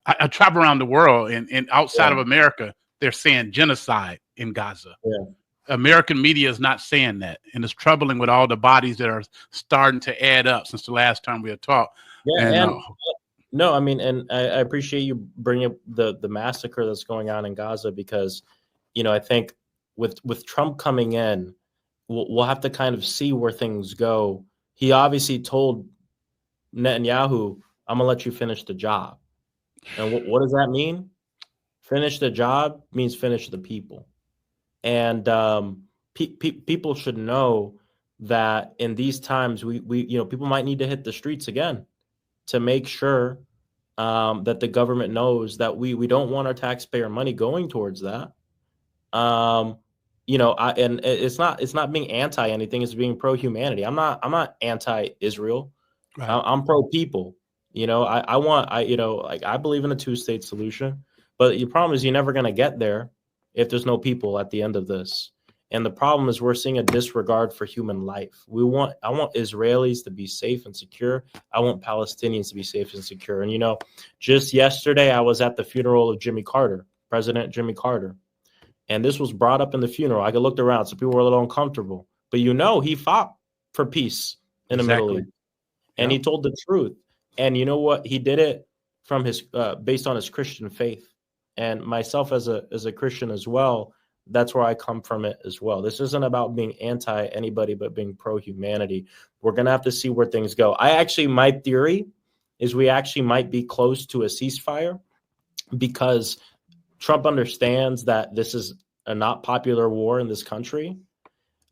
I travel around the world, and outside Yeah. of America, they're saying genocide in Gaza. Yeah. American media is not saying that, and it's troubling with all the bodies that are starting to add up since the last time we had talked. Yeah, And and no, I mean, and I appreciate you bringing up the massacre that's going on in Gaza because, I think with Trump coming in, we'll have to kind of see where things go. He obviously told Netanyahu, "I'm gonna let you finish the job," and what does that mean? Finish the job means finish the people, and people should know that in these times, we people might need to hit the streets again to make sure that the government knows that we don't want our taxpayer money going towards that. Um, and it's not being anti anything; it's being pro humanity. I'm not anti Israel. right, I'm pro people. I want like I believe in a two-state solution, but the problem is you're never going to get there if there's no people at the end of this. And the problem is we're seeing a disregard for human life. I want Israelis to be safe and secure. I want Palestinians to be safe and secure. And just yesterday I was at the funeral of Jimmy Carter, President Jimmy Carter. And this was brought up in the funeral. I looked around, so people were a little uncomfortable. But he fought for peace in the Middle exactly. East. And he told the truth. And you know what? He did it from his based on his Christian faith. And myself as a Christian as well, that's where I come from it as well. This isn't about being anti anybody, but being pro humanity. We're gonna have to see where things go. My theory is we actually might be close to a ceasefire because Trump understands that this is a not popular war in this country.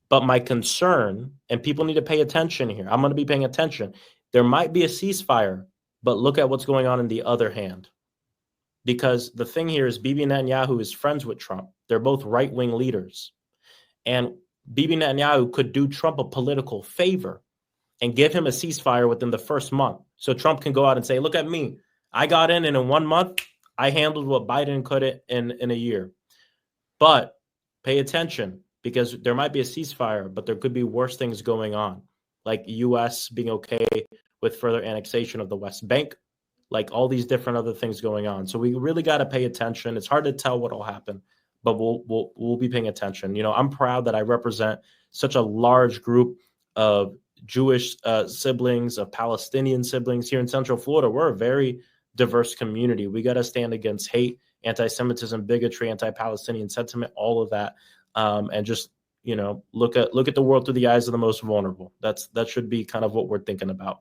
But my concern, and people need to pay attention here, I'm going to be paying attention. There might be a ceasefire, but look at what's going on in the other hand. Because the thing here is Bibi Netanyahu is friends with Trump. They're both right-wing leaders. And Bibi Netanyahu could do Trump a political favor and give him a ceasefire within the first month. So Trump can go out and say, look at me. I got in, and in 1 month, I handled what Biden couldn't in a year. But pay attention, because there might be a ceasefire, but there could be worse things going on, like U.S. being okay with further annexation of the West Bank, like all these different other things going on. So we really got to pay attention. It's hard to tell what will happen, but we'll be paying attention. I'm proud that I represent such a large group of Jewish siblings, of Palestinian siblings here in Central Florida. We're a very diverse community. We got to stand against hate, anti-Semitism, bigotry, anti-Palestinian sentiment, all of that. And just, look at the world through the eyes of the most vulnerable. That should be kind of what we're thinking about.